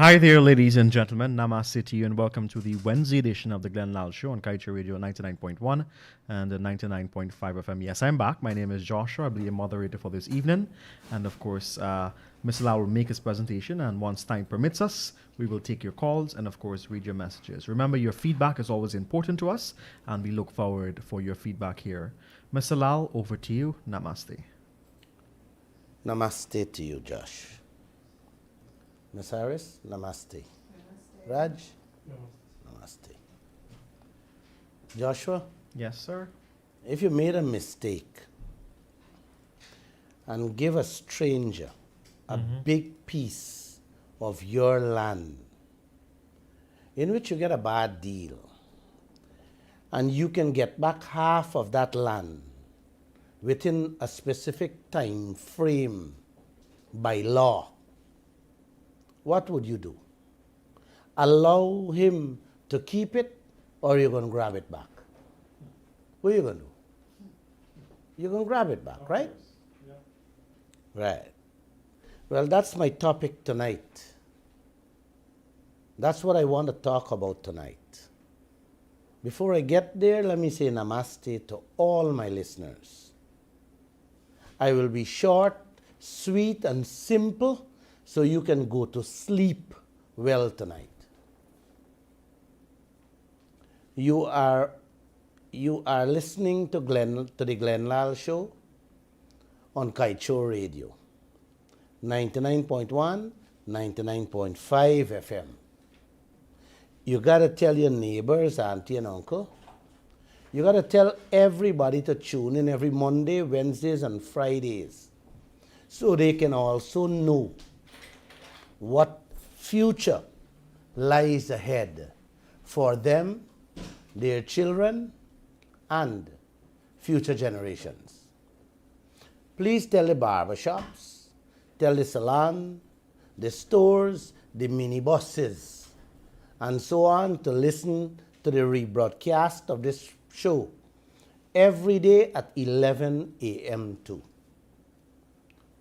Hi there, ladies and gentlemen. Namaste to you, and welcome to the Wednesday edition of the Lall Show on Kaieteur Radio 99.1 and 99.5 FM. Yes, I'm back. My name is Joshua. I'll be a moderator for this evening. And of course, Mr. Lall will make his presentation, and once time permits us, we will take your calls and, of course, read your messages. Remember, your feedback is always important to us, and we look forward for your feedback here. Mr. Lall, over to you. Namaste. Namaste to you, Josh. Ms. Harris, namaste. Raj, namaste. Joshua, Yes, sir. if you made a mistake and give a stranger a big piece of your land in which you get a bad deal, and you can get back half of that land within a specific time frame by law, what would you do? Allow him to keep it, or you're going to grab it back? What are you going to do? You're going to grab it back, right? Yeah. Right. Well, that's my topic tonight. That's what I want to talk about tonight. Before I get there, let me say namaste to all my listeners. I will be short, sweet, and simple, so you can go to sleep well tonight. You are listening to the Lall Show on Kaieteur Radio, 99.1, 99.5 FM. You got to tell your neighbors, auntie and uncle. You got to tell everybody to tune in every Monday, Wednesdays, and Fridays, so they can also know what future lies ahead for them, their children, and future generations. Please tell the barbershops, tell the salon, the stores, the minibuses, and so on to listen to the rebroadcast of this show every day at 11 a.m. too.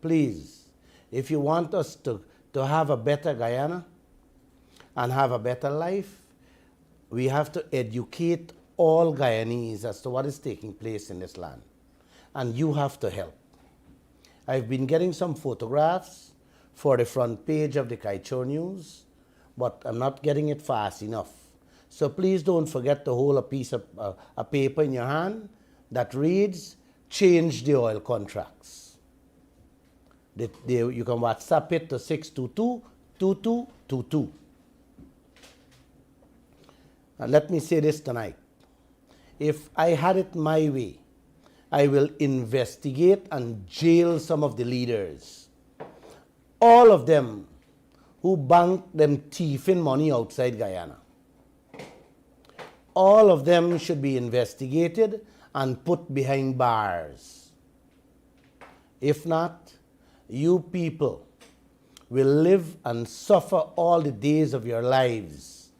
Please, if you want us to have a better Guyana and have a better life, we have to educate all Guyanese as to what is taking place in this land. And you have to help. I've been getting some photographs for the front page of the Kaieteur News, but I'm not getting it fast enough. So please don't forget to hold a piece of a paper in your hand that reads, "Change the oil contracts." You can WhatsApp it to 622-2222. And let me say this tonight. If I had it my way, I will investigate and jail some of the leaders. All of them who bank them thieving money outside Guyana. All of them should be investigated and put behind bars. If not, you people will live and suffer all the days of your lives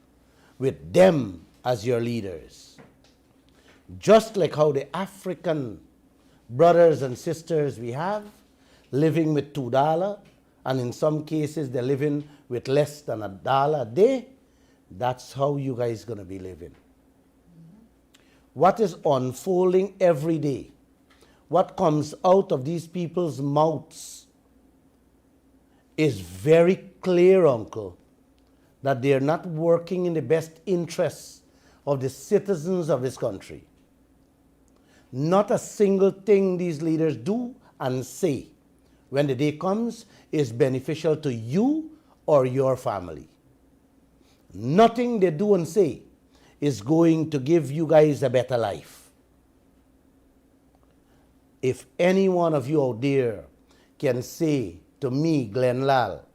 with them as your leaders. Just like how the African brothers and sisters we have, living with $2, and in some cases they're living with less than $1 a day, that's how you guys going to be living. What is unfolding every day, what comes out of these people's mouths, is very clear, uncle, that they are not working in the best interests of the citizens of this country. Not a single thing these leaders do and say when the day comes is beneficial to you or your family. Nothing they do and say is going to give you guys a better life. If any one of you out there can say to me, Lall,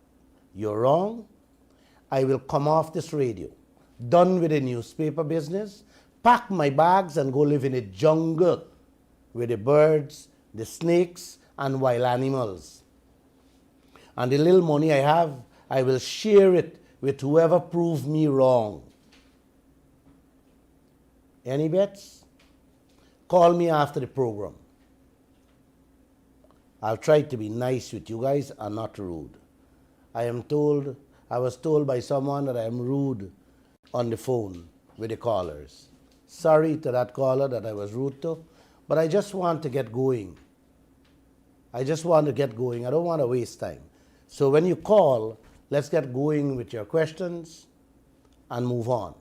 you're wrong, I will come off this radio, done with the newspaper business, pack my bags and go live in the jungle with the birds, the snakes, and wild animals. And the little money I have, I will share it with whoever proved me wrong. Any bets? Call me after the program. I'll try to be nice with you guys and not rude. I am told I was told by someone that I am rude on the phone with the callers. Sorry to that caller that I was rude to, but I just want to get going. I just want to get going. I don't want to waste time. So when you call, let's get going with your questions and move on.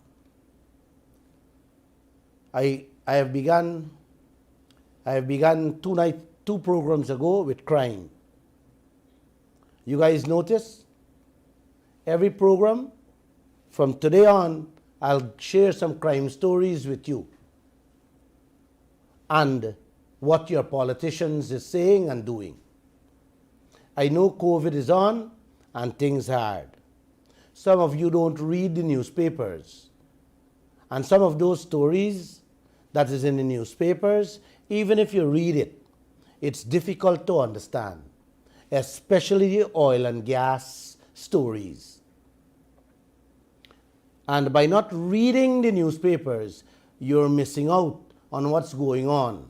I have begun two programs ago with crime. You guys notice? Every program from today on, I'll share some crime stories with you and what your politicians is saying and doing. I know COVID is on and things hard. Some of you don't read the newspapers. And some of those stories that is in the newspapers, even if you read it, it's difficult to understand, especially the oil and gas stories. And by not reading the newspapers, you're missing out on what's going on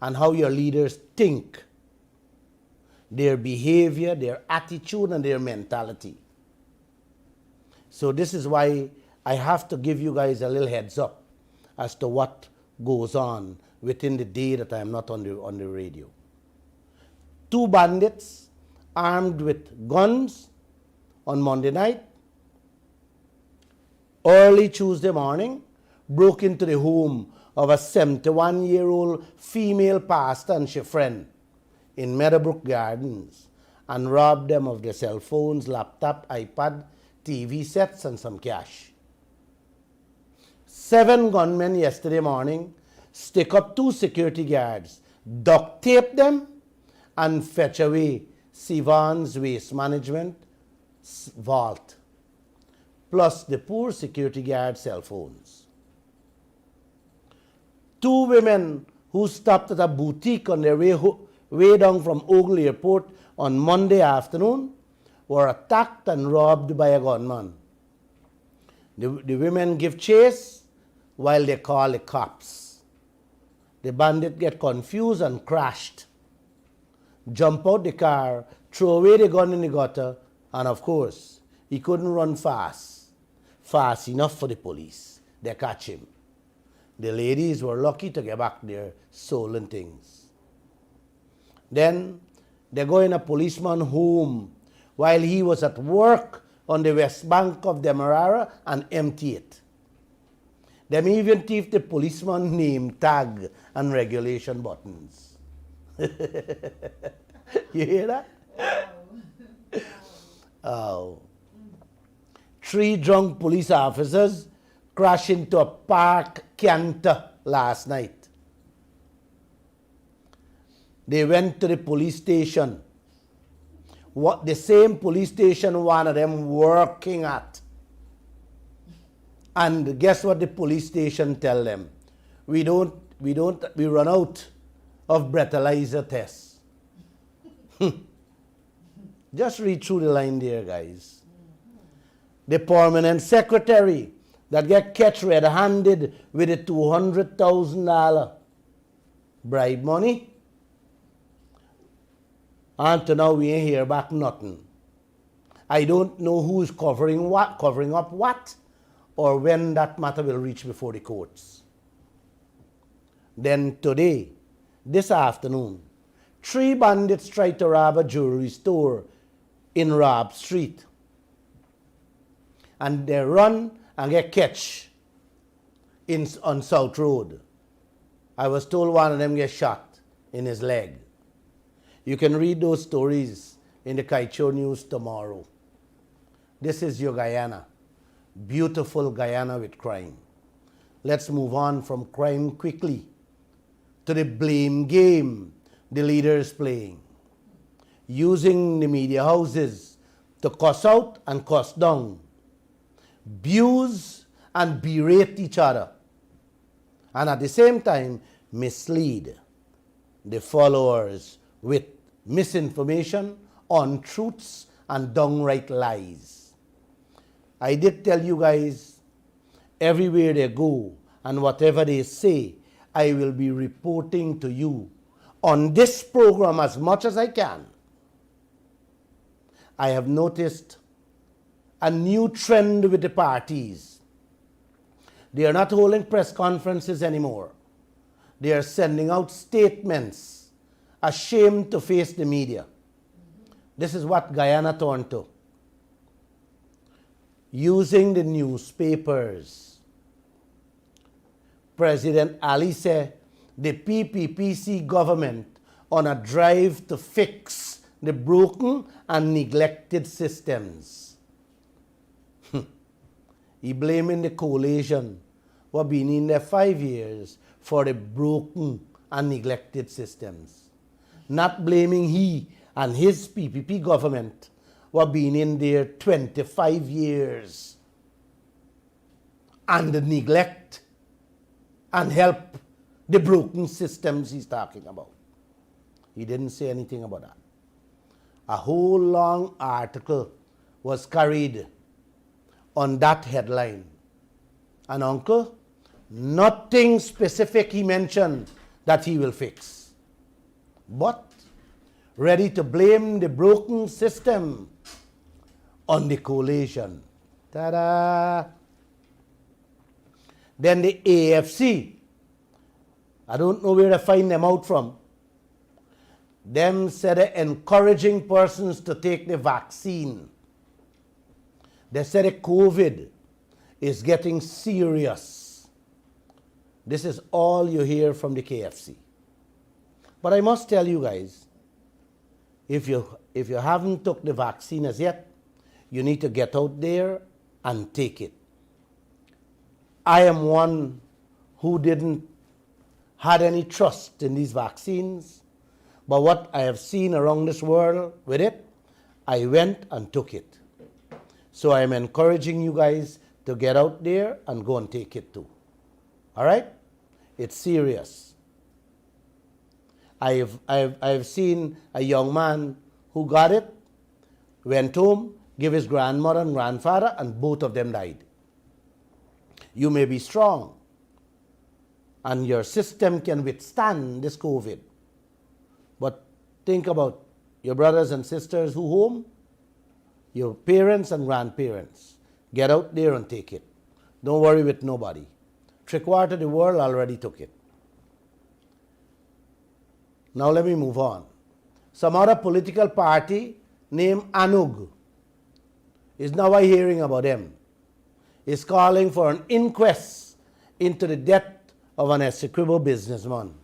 and how your leaders think, their behavior, their attitude, and their mentality. So this is why I have to give you guys a little heads up as to what goes on within the day that I am not on the radio. 2 bandits armed with guns on Monday night, early Tuesday morning, broke into the home of a 71-year-old female pastor and her friend in Meadowbrook Gardens and robbed them of their cell phones, laptop, iPad, TV sets, and some cash. 7 gunmen yesterday morning stick up 2 security guards, duct tape them, and fetch away Sivan's waste management vault, plus the poor security guard cell phones. 2 women who stopped at a boutique on their way down from Ogle Airport on Monday afternoon were attacked and robbed by a gunman. The women give chase while they call the cops. The bandit get confused and crashed, jump out the car, throw away the gun in the gutter, and of course, he couldn't run fast enough for the police. They catch him. The ladies were lucky to get back their stolen things. Then they go in a policeman home while he was at work on the west bank of Demerara and empty it. Them even thief the policeman name tag and regulation buttons. You hear that? Oh. 3 drunk police officers crashed into a park canter last night. They went to the police station. The same police station one of them working at. And guess what the police station tell them? We run out of breathalyzer tests. Just read through the line there, guys. The permanent secretary that get catch red-handed with a $200,000 bribe money. And to now we ain't hear back nothing. I don't know who's covering up what, or when that matter will reach before the courts. Then today, this afternoon, 3 bandits tried to rob a jewelry store in Robb Street. And they run and get catch on South Road. I was told one of them get shot in his leg. You can read those stories in the Kaieteur News tomorrow. This is your Guyana. Beautiful Guyana with crime. Let's move on from crime quickly to the blame game the leaders playing, using the media houses to cuss out and cuss down, abuse and berate each other, and at the same time mislead the followers with misinformation, untruths, and downright lies. I did tell you guys, everywhere they go and whatever they say, I will be reporting to you on this program as much as I can. I have noticed a new trend with the parties. They are not holding press conferences anymore. They are sending out statements, ashamed to face the media. This is what Guyana turned to. Using the newspapers. President Ali said the PPPC government on a drive to fix the broken and neglected systems. He blaming the coalition who have been in there 5 years for the broken and neglected systems. Not blaming he and his PPP government who have been in there 25 years and the neglect and help the broken systems he's talking about. He didn't say anything about that. A whole long article was carried on that headline. And uncle, nothing specific he mentioned that he will fix. But ready to blame the broken system on the coalition. Ta-da! Then the AFC, I don't know where to find them out from. Them said they're encouraging persons to take the vaccine. They said that COVID is getting serious. This is all you hear from the KFC. But I must tell you guys, if you haven't took the vaccine as yet, you need to get out there and take it. I am one who didn't had any trust in these vaccines, but what I have seen around this world with it, I went and took it. So I am encouraging you guys to get out there and go and take it too. All right? It's serious. I've seen a young man who got it, went home, gave his grandmother and grandfather, and both of them died. You may be strong, and your system can withstand this COVID. But think about your brothers and sisters who home, your parents and grandparents. Get out there and take it. Don't worry with nobody. Three-quarters of the world already took it. Now let me move on. Some other political party named ANUG is now hearing about them. Is calling for an inquest into the death of an execrable businessman.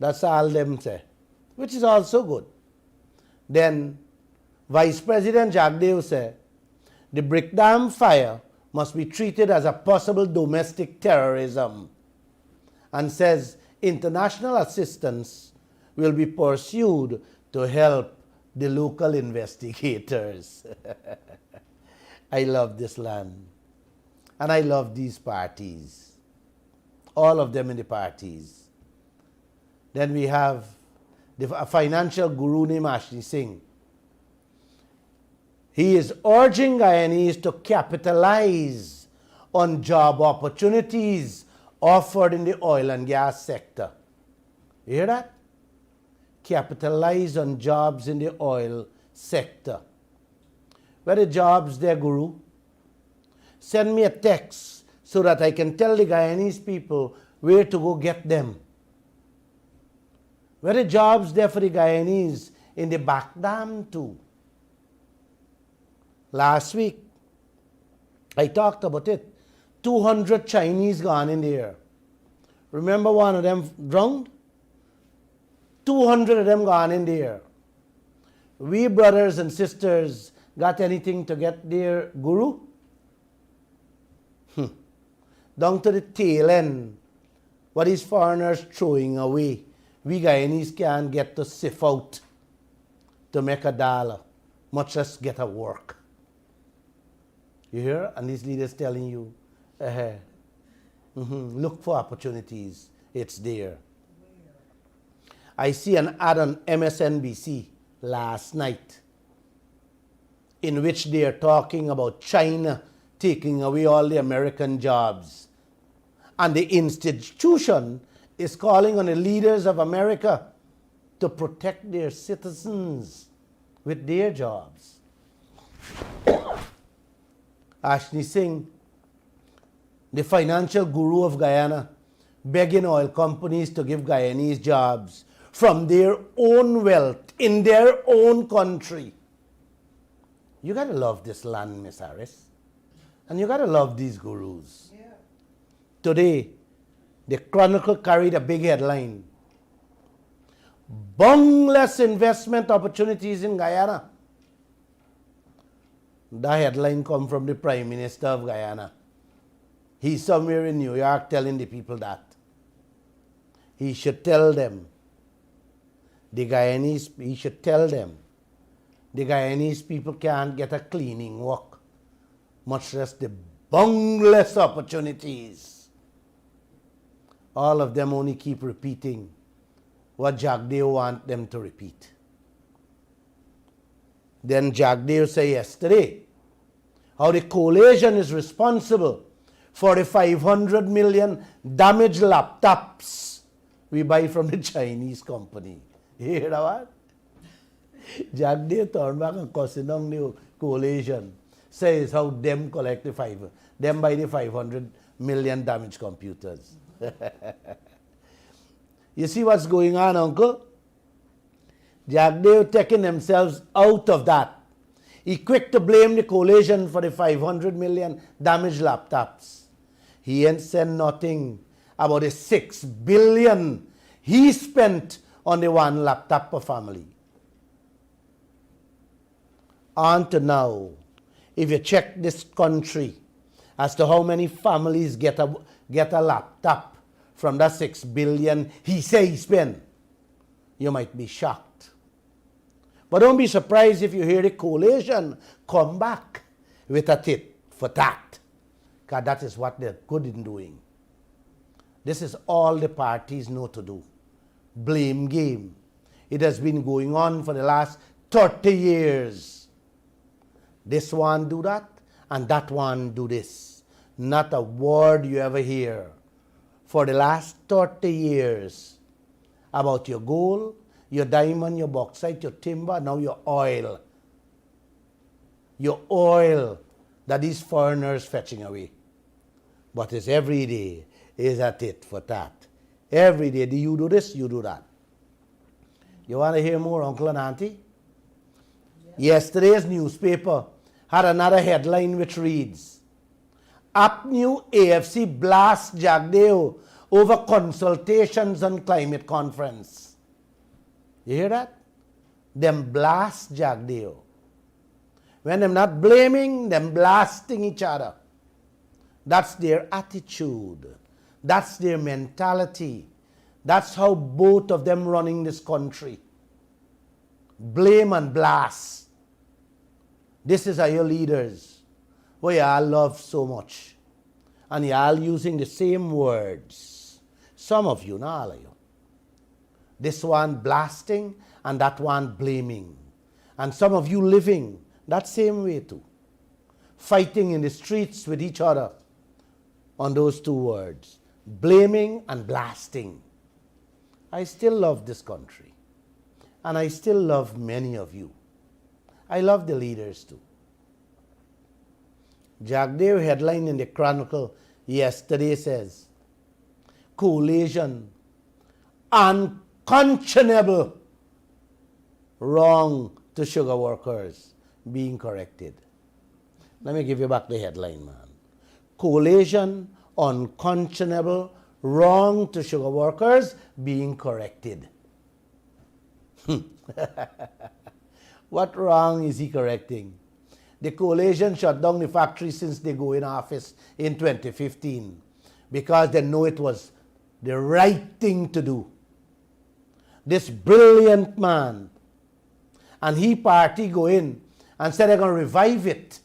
That's all them say, which is also good. Then Vice President Jagdeo said the Brick Dam fire must be treated as a possible domestic terrorism and says international assistance will be pursued to help the local investigators. I love this land. And I love these parties. All of them in the parties. Then we have a financial guru named Ashley Singh. He is urging Guyanese to capitalize on job opportunities offered in the oil and gas sector. You hear that? Capitalize on jobs in the oil sector. Where are the jobs there, Guru? Send me a text so that I can tell the Guyanese people where to go get them. Where are the jobs there for the Guyanese in the back dam too? Last week, I talked about it. 200 Chinese gone in there. Remember one of them drowned? 200 of them gone in there. We brothers and sisters got anything to get there, Guru? Down to the tail end, what these foreigners throwing away, we Guyanese can't get to sift out to make a dollar, much less get a work. You hear? And these leaders telling you, look for opportunities. It's there. I see an ad on MSNBC last night in which they are talking about China taking away all the American jobs. And the institution is calling on the leaders of America to protect their citizens with their jobs. Ashni Singh, the financial guru of Guyana, begging oil companies to give Guyanese jobs from their own wealth in their own country. You got to love this land, Miss Harris. And you got to love these gurus. Yeah. Today, the Chronicle carried a big headline. Boundless investment opportunities in Guyana. That headline come from the Prime Minister of Guyana. He's somewhere in New York telling the people that. He should tell them, the Guyanese people can't get a cleaning work, much less the boundless opportunities. All of them only keep repeating what Jagdeo want them to repeat. Then Jagdeo said yesterday how the coalition is responsible for the 500 million damaged laptops we buy from the Chinese company. You hear that? Jagdeo turned back and cussing on the coalition. Says how them collect them buy the 500 million damaged computers. You see what's going on, Uncle? Jagdeo taking themselves out of that. He quick to blame the coalition for the 500 million damaged laptops. He ain't said nothing about the 6 billion he spent on the one laptop per family. On to now, if you check this country as to how many families get a laptop from that 6 billion he say he spent, you might be shocked. But don't be surprised if you hear the coalition come back with a tit for tat, because that is what they're good in doing. This is all the parties know to do. Blame game. It has been going on for the last 30 years. This one do that, and that one do this. Not a word you ever hear for the last 30 years about your gold, your diamond, your bauxite, your timber, now your oil. Your oil that these foreigners fetching away. But it's every day is a tit for tat. Every day, do you do this, you do that. You want to hear more, Uncle and Auntie? Yeah. Yesterday's newspaper had another headline which reads, APNU AFC blasts Jagdeo over consultations on climate conference. You hear that? Them blast Jagdeo. When them not blaming, them blasting each other. That's their attitude. That's their mentality. That's how both of them running this country. Blame and blast. This is how your leaders, who y'all love so much. And y'all using the same words. Some of you, not all of you. This one blasting and that one blaming. And some of you living that same way too. Fighting in the streets with each other on those two words. Blaming and blasting. I still love this country. And I still love many of you. I love the leaders too. Jagdeo headline in the Chronicle yesterday says, coalition unconscionable wrong to sugar workers being corrected. Let me give you back the headline, man. Coalition unconscionable wrong to sugar workers being corrected. What wrong is he correcting? The coalition shut down the factory since they go in office in 2015 because they know it was the right thing to do. This brilliant man and he party go in and said they're going to revive it.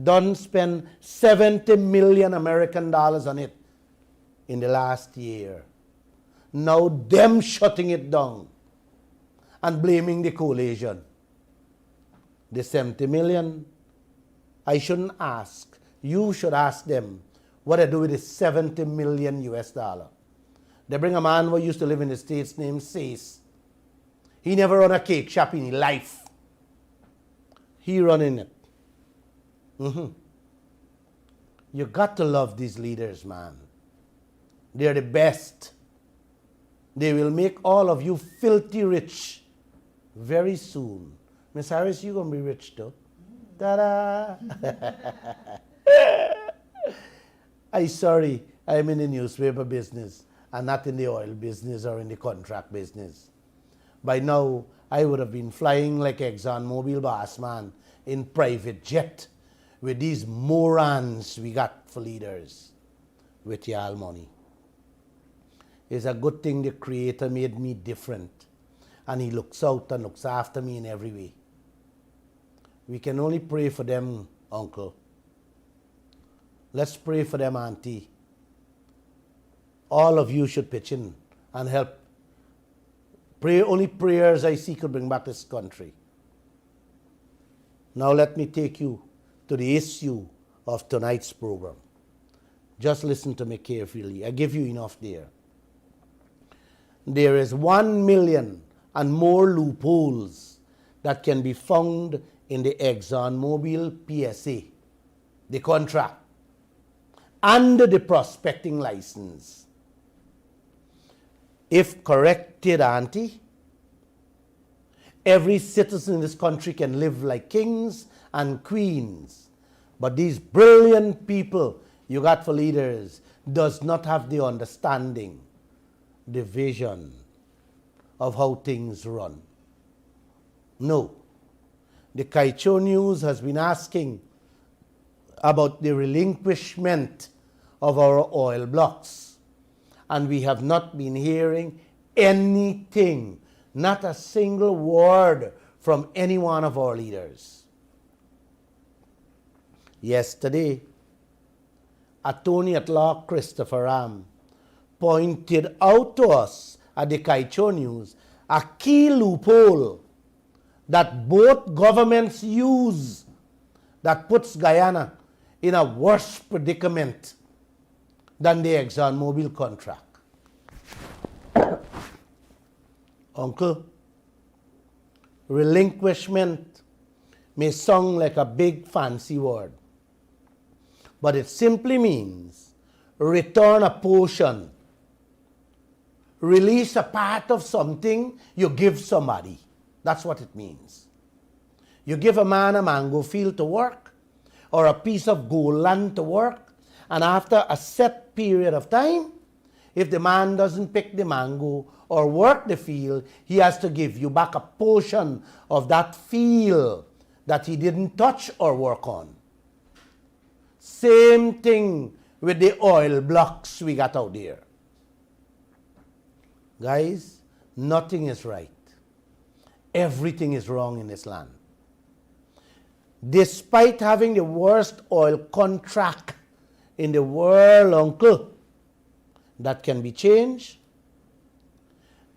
Done spend 70 million American dollars on it in the last year. Now them shutting it down and blaming the coalition. The 70 million, I shouldn't ask. You should ask them what they do with the 70 million US dollar. They bring a man who used to live in the States named Sace. He never run a cake shop in his life. He running it. You got to love these leaders, man. They're the best. They will make all of you filthy rich very soon. Miss Harris, you're going to be rich too. Ta-da! I'm sorry, I'm in the newspaper business and not in the oil business or in the contract business. By now, I would have been flying like ExxonMobil boss man in private jet with these morons we got for leaders with y'all money. It's a good thing the Creator made me different, and He looks out and looks after me in every way. We can only pray for them, Uncle. Let's pray for them, Auntie. All of you should pitch in and help. Pray, only prayers I see could bring back this country. Now let me take you to the issue of tonight's program. Just listen to me carefully. I give you enough there. There is 1 million and more loopholes that can be found in the ExxonMobil PSA, the contract, under the prospecting license. If corrected, Auntie, every citizen in this country can live like kings and queens. But these brilliant people you got for leaders does not have the understanding, the vision of how things run. No. The Kaieteur News has been asking about the relinquishment of our oil blocks, and we have not been hearing anything, not a single word from any one of our leaders. Yesterday, Attorney at Law Christopher Ram pointed out to us at the Kaieteur News a key loophole that both governments use that puts Guyana in a worse predicament than the ExxonMobil contract. Uncle, relinquishment may sound like a big fancy word, but it simply means return a portion, release a part of something you give somebody. That's what it means. You give a man a mango field to work or a piece of gold land to work, and after a set period of time, if the man doesn't pick the mango or work the field, he has to give you back a portion of that field that he didn't touch or work on. Same thing with the oil blocks we got out there. Guys, nothing is right. Everything is wrong in this land. Despite having the worst oil contract in the world, Uncle, that can be changed,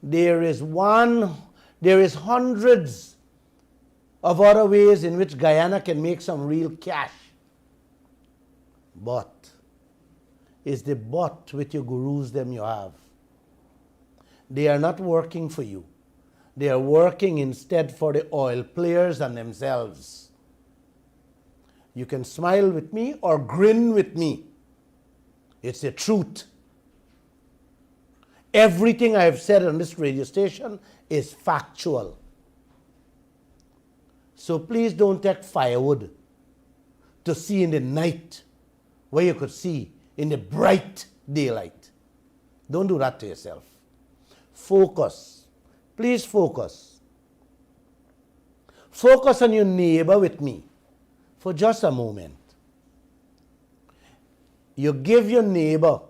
there is hundreds of other ways in which Guyana can make some real cash. But is the but with your gurus them you have. They are not working for you. They are working instead for the oil players and themselves. You can smile with me or grin with me. It's the truth. Everything I have said on this radio station is factual. So please don't take firewood to see in the night where you could see in the bright daylight. Don't do that to yourself. Focus. Please focus. Focus on your neighbor with me for just a moment. You give your neighbor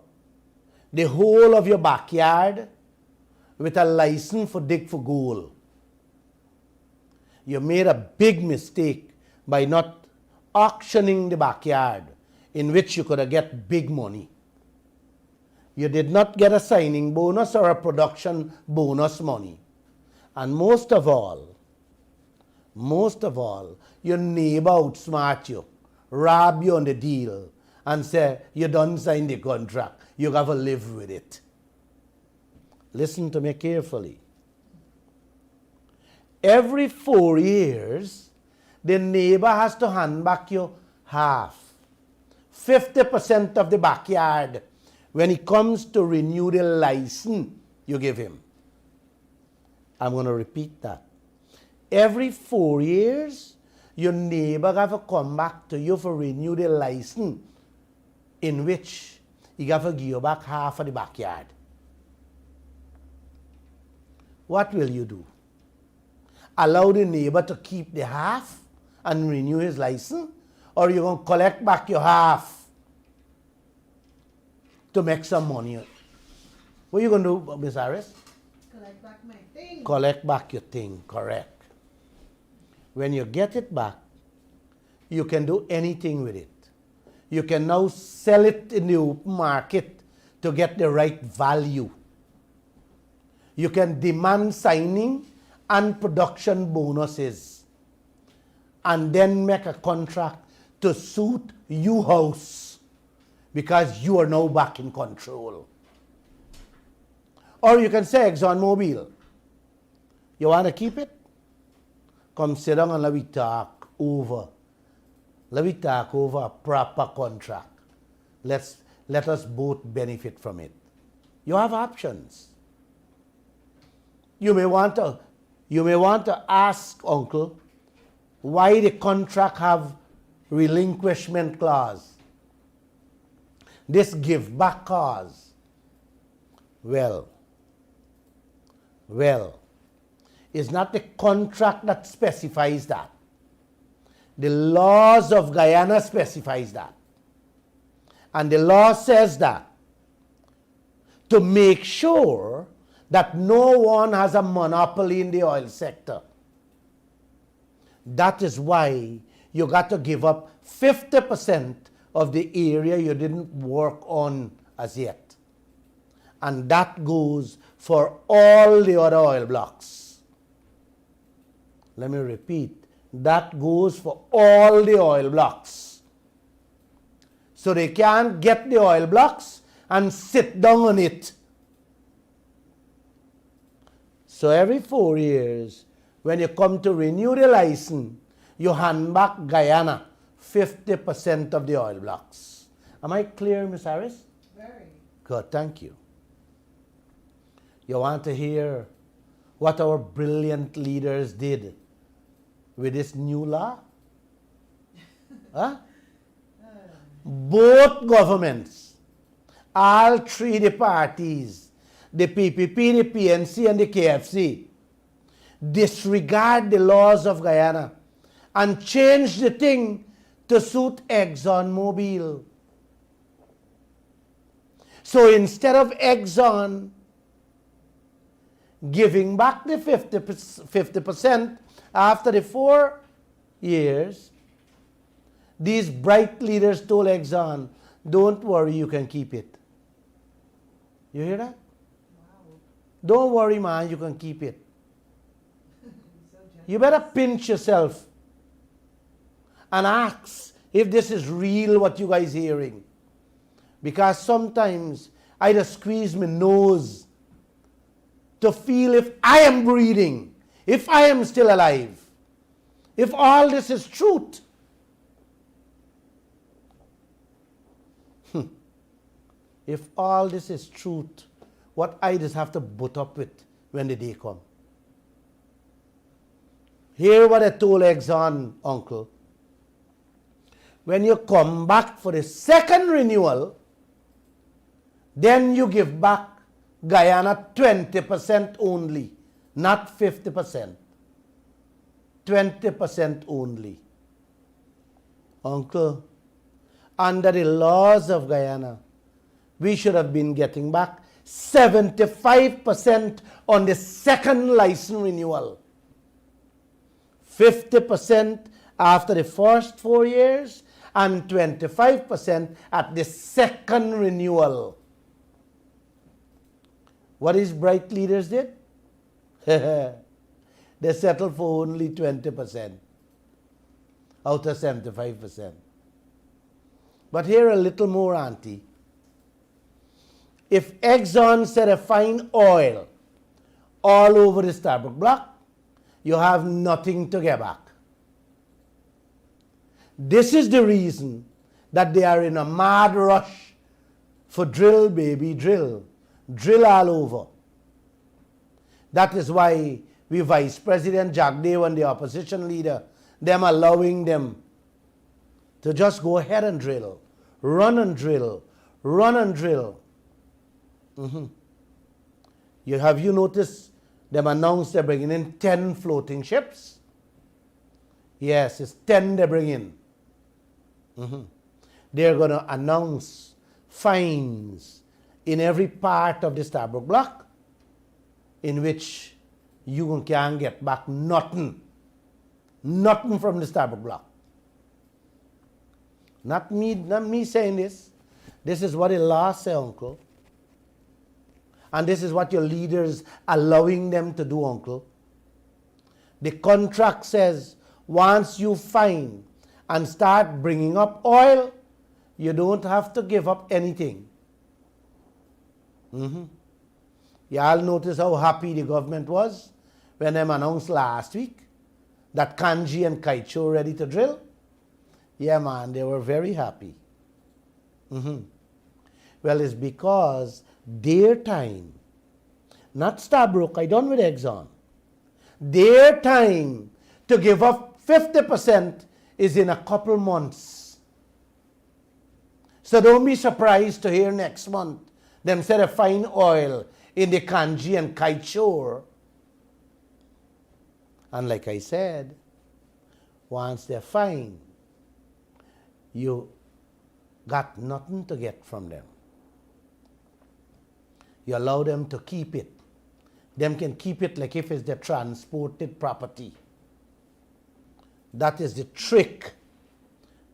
the whole of your backyard with a license for dig for gold. You made a big mistake by not auctioning the backyard in which you could have get big money. You did not get a signing bonus or a production bonus money. And most of all, your neighbor outsmart you, rob you on the deal, and say, you don't sign the contract. You got to live with it. Listen to me carefully. Every 4 years, the neighbor has to hand back you half. 50% of the backyard. When he comes to renew the license, you give him. I'm going to repeat that. Every 4 years, your neighbor have to come back to you for renew the license, in which he have to give you back half of the backyard. What will you do? Allow the neighbor to keep the half and renew his license? Or you going to collect back your half to make some money? What are you going to do, Ms. Harris? Collect back my thing. Collect back your thing, correct. When you get it back, you can do anything with it. You can now sell it in the open market to get the right value. You can demand signing and production bonuses, and then make a contract to suit your house, because you are now back in control. Or you can say, ExxonMobil, you want to keep it? Come sit down and let me talk over. Let me talk over a proper contract. Let us both benefit from it. You have options. You may want to ask, uncle, why the contract have relinquishment clause, this give back clause. Well, it's not the contract that specifies that. The laws of Guyana specifies that. And the law says that to make sure that no one has a monopoly in the oil sector. That is why you got to give up 50% of the area you didn't work on as yet. And that goes for all the other oil blocks. Let me repeat. That goes for all the oil blocks. So they can't get the oil blocks and sit down on it. So every 4 years, when you come to renew the license, you hand back Guyana 50% of the oil blocks. Am I clear, Ms. Harris? Very. Good, thank you. You want to hear what our brilliant leaders did with this new law? Huh? Both governments, all three the parties, the PPP, the PNC, and the KFC, disregard the laws of Guyana and change the thing to suit ExxonMobil. So instead of Exxon giving back the 50% after the 4 years, these bright leaders told Exxon, don't worry, you can keep it. You hear that? Wow. Don't worry, man, you can keep it. So You better pinch yourself and ask if this is real what you guys hearing. Because sometimes I just squeeze my nose to feel if I am breathing, if I am still alive, if all this is truth. If all this is truth, what I just have to put up with when the day come. Hear what I told Exxon, uncle. When you come back for the second renewal, then you give back Guyana 20% only, not 50%. 20% only. Uncle, under the laws of Guyana, we should have been getting back 75% on the second license renewal. 50% after the first 4 years and 25% at the second renewal. What these bright leaders did? They settled for only 20% out of 75%. But here a little more, auntie. If Exxon said a fine oil all over the Starbuck block, you have nothing to get back. This is the reason that they are in a mad rush for drill, baby, drill. Drill all over. That is why we Vice President Jagdev and the opposition leader, them allowing them to just go ahead and drill. Run and drill. Run and drill. Have you noticed them announced they're bringing in 10 floating ships? Yes, it's 10 they bring in. They're going to announce fines in every part of the starboard block in which you can't get back nothing. Nothing from the starboard block. Not me saying this. This is what the law says, uncle. And this is what your leaders allowing them to do, uncle. The contract says once you find and start bringing up oil, you don't have to give up anything. You all notice how happy the government was when they announced last week that Kanji and Kaieteur ready to drill? Yeah, man, they were very happy. Well, it's because their time, not Stabrook, I done with Exxon, their time to give up 50% is in a couple months. So don't be surprised to hear next month them say they find oil in the Kanji and Kaieteur. And like I said, once they're fine, you got nothing to get from them. You allow them to keep it. Them can keep it like if it's their transported property. That is the trick.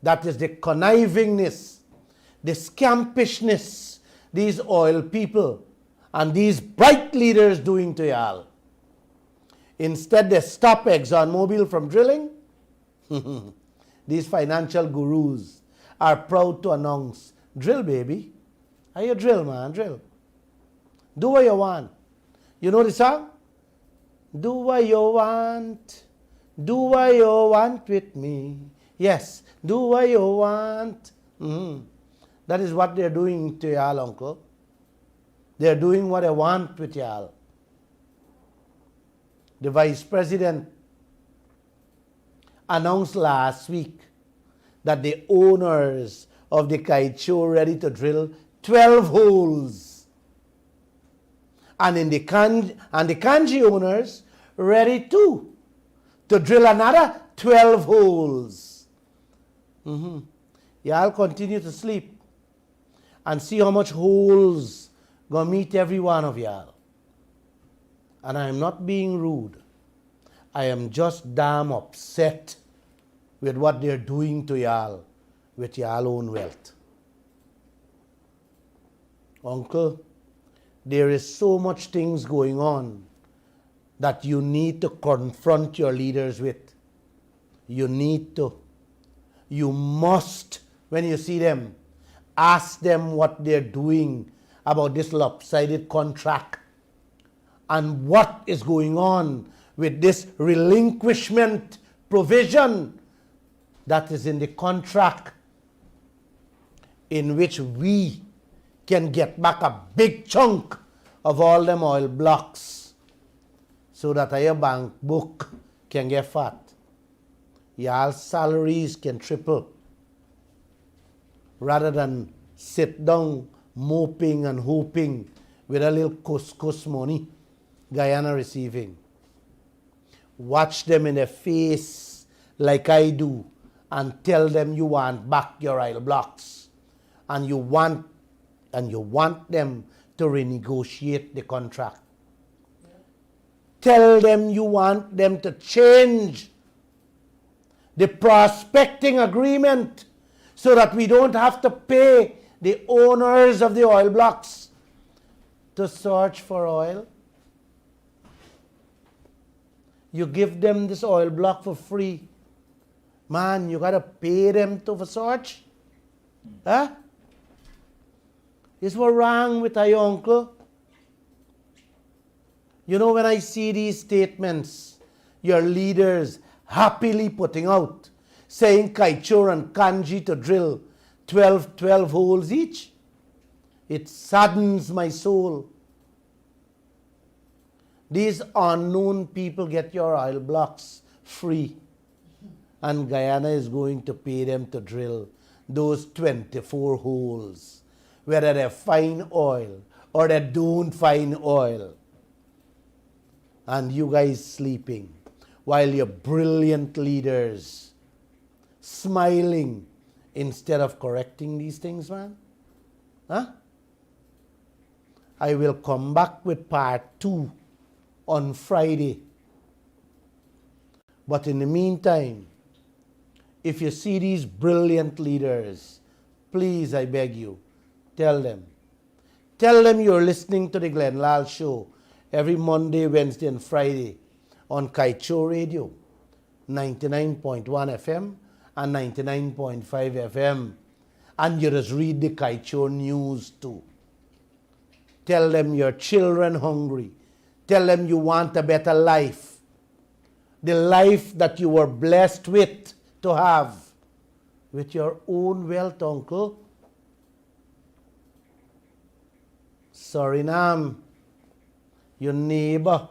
That is the connivingness, the scampishness these oil people and these bright leaders doing to y'all. Instead, they stop ExxonMobil from drilling. These financial gurus are proud to announce, drill, baby. Are you drill, man? Drill. Do what you want. You know the song? Do what you want. Do what you want with me. Yes, do what you want. That is what they're doing to y'all, uncle. They're doing what they want with y'all. The Vice President announced last week that the owners of the Kaieteur ready to drill 12 holes. And the Kanji owners ready to drill another 12 holes. Y'all continue to sleep and see how much holes gonna meet every one of y'all. And I am not being rude. I am just damn upset with what they're doing to y'all with y'all own wealth. Uncle, there is so much things going on that you need to confront your leaders with. You need to. You must, when you see them, ask them what they're doing about this lopsided contract and what is going on with this relinquishment provision that is in the contract in which we can get back a big chunk of all them oil blocks so that our bank book can get fat. Y'all salaries can triple rather than sit down moping and hoping with a little couscous money Guyana receiving. Watch them in the face like I do and tell them you want back your oil blocks and you want them to renegotiate the contract. Tell them you want them to change the prospecting agreement so that we don't have to pay the owners of the oil blocks to search for oil. You give them this oil block for free. Man, you got to pay them to search. Huh? Is what wrong with our uncle? You know, when I see these statements, your leaders happily putting out, saying Kaieteur and Kanji to drill, 12 holes each. It saddens my soul. These unknown people get your oil blocks free. And Guyana is going to pay them to drill those 24 holes, whether they find oil or they don't find oil. And you guys sleeping while your brilliant leaders smiling instead of correcting these things, man. Huh? I will come back with part 2 on Friday. But in the meantime, if you see these brilliant leaders, please, I beg you, tell them. Tell them you're listening to the Glenn Lall Show every Monday, Wednesday, and Friday on Kaieteur Radio, 99.1 FM and 99.5 FM. And you just read the Kaieteur news too. Tell them your children hungry. Tell them you want a better life. The life that you were blessed with to have. With your own wealth, uncle. Suriname, your neighbor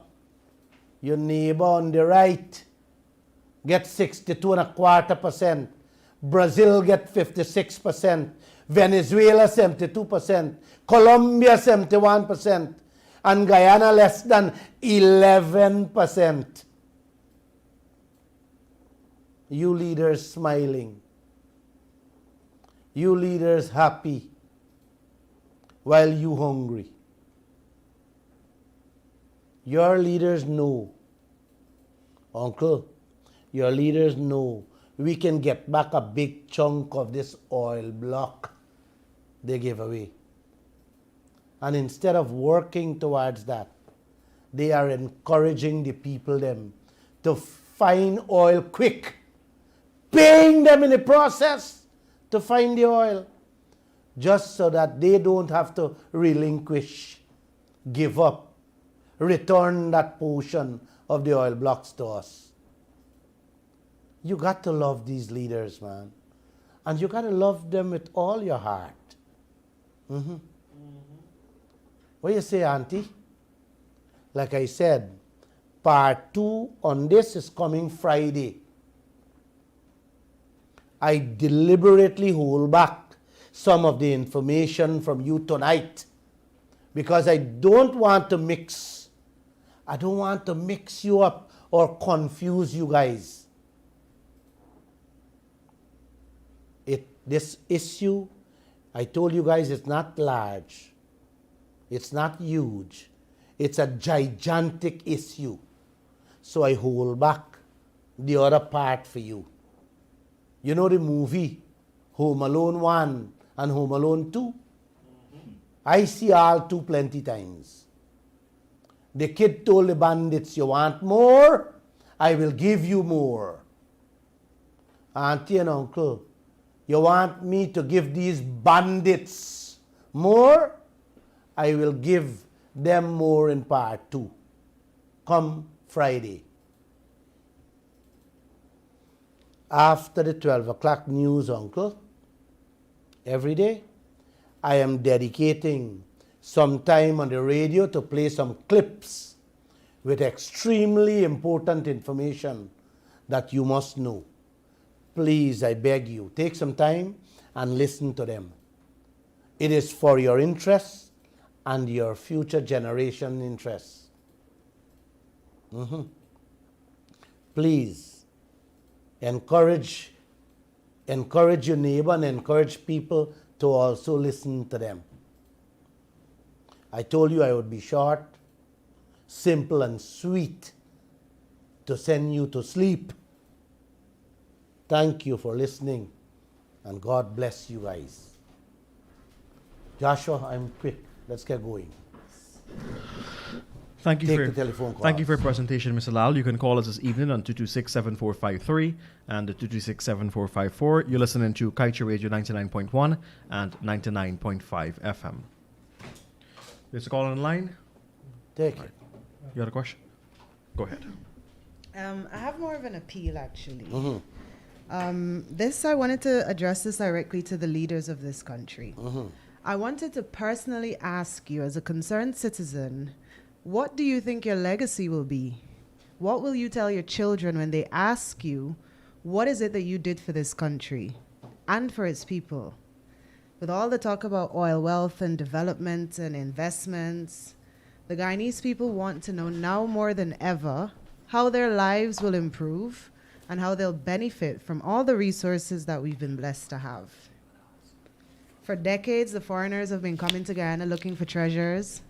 on the right, get 62.25%. Brazil get 56%. Venezuela 72%. Colombia 71%. And Guyana less than 11%. You leaders smiling. You leaders happy. While you hungry. Your leaders know, uncle, your leaders know we can get back a big chunk of this oil block they gave away. And instead of working towards that, they are encouraging the people them to find oil quick, paying them in the process to find the oil, just so that they don't have to relinquish, give up, return that portion of the oil blocks to us. You got to love these leaders, man. And you got to love them with all your heart. What do you say, Auntie? Like I said, part 2 on this is coming Friday. I deliberately hold back some of the information from you tonight because I don't want to mix. I don't want to mix you up or confuse you guys. This issue, I told you guys, it's not large. It's not huge. It's a gigantic issue. So I hold back the other part for you. You know the movie Home Alone 1 and Home Alone 2? I see all 2 plenty times. The kid told the bandits, you want more? I will give you more. Auntie and uncle, you want me to give these bandits more? I will give them more in part 2. Come Friday. After the 12 o'clock news, uncle, every day, I am dedicating some time on the radio to play some clips with extremely important information that you must know. Please, I beg you, take some time and listen to them. It is for your interests and your future generation interests. Please, encourage your neighbor and encourage people to also listen to them. I told you I would be short, simple, and sweet to send you to sleep. Thank you for listening, and God bless you guys. Joshua, I'm quick. Let's get going. Thank you Take for the telephone call. Thank you for your presentation, Mr. Lall. You can call us this evening on 226-7453 and 226-7454. You're listening to Kaieteur Radio 99.1 and 99.5 FM. There's a call on the line. Take it. You had a question? Go ahead. I have more of an appeal, actually. This, I wanted to address this directly to the leaders of this country. I wanted to personally ask you, as a concerned citizen, what do you think your legacy will be? What will you tell your children when they ask you, what is it that you did for this country and for its people? With all the talk about oil wealth and development and investments, the Guyanese people want to know now more than ever how their lives will improve and how they'll benefit from all the resources that we've been blessed to have. For decades, the foreigners have been coming to Guyana looking for treasures.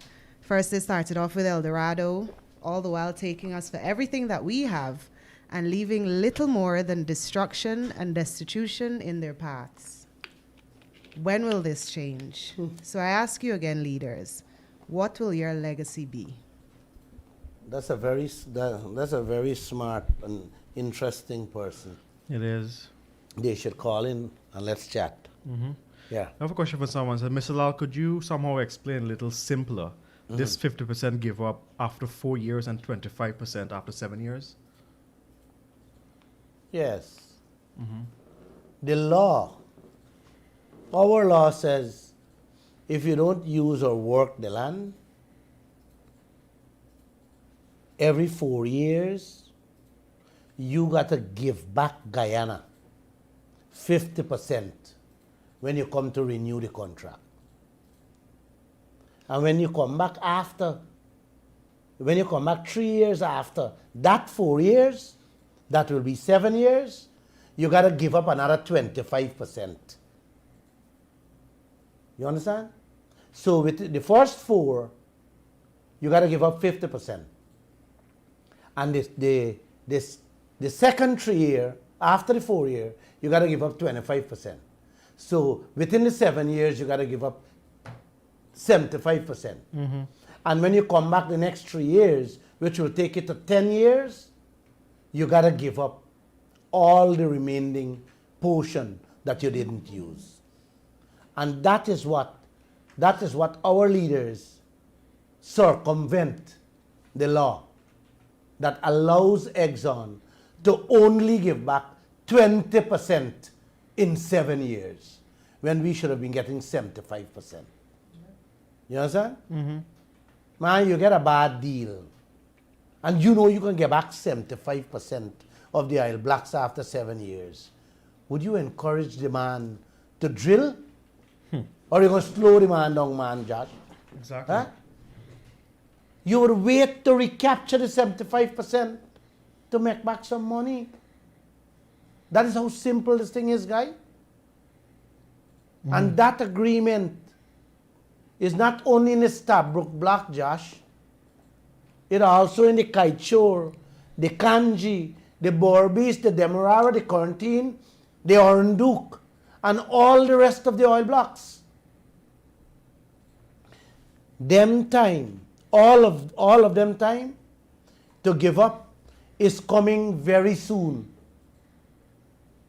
First, they started off with El Dorado, all the while taking us for everything that we have and leaving little more than destruction and destitution in their paths. When will this change? So I ask you again, leaders, what will your legacy be? That's a very smart and interesting person. It is. They should call in and let's chat. Yeah. I have a question for someone. So, Mr. Lall, could you somehow explain a little simpler this 50% give up after 4 years and 25% after 7 years? Yes. The law, our law says if you don't use or work the land, every 4 years, you got to give back Guyana 50% when you come to renew the contract. And when you come back 3 years after that 4 years, that will be 7 years, you got to give up another 25%. You understand? So with the first 4, you got to give up 50%. And the second 3 year, after the 4 year, you got to give up 25%. So within the 7 years, you got to give up 75%. And when you come back the next 3 years, which will take it to 10 years, you got to give up all the remaining portion that you didn't use. And that is what our leaders circumvent the law that allows Exxon to only give back 20% in 7 years, when we should have been getting 75%. You understand? Man, you get a bad deal, and you know you can get back 75% of the oil blocks after 7 years. Would you encourage the man to drill? Or are you going to slow the man down, man, Josh? Exactly. Huh? You would wait to recapture the 75% to make back some money. That is how simple this thing is, guy. And that agreement is not only in the Stabroek block, Josh. It also in the Kaieteur, the Kanji, the Borbis, the Demerara, the Corentyne, the Ornduk, and all the rest of the oil blocks. Them time, all of them time to give up is coming very soon.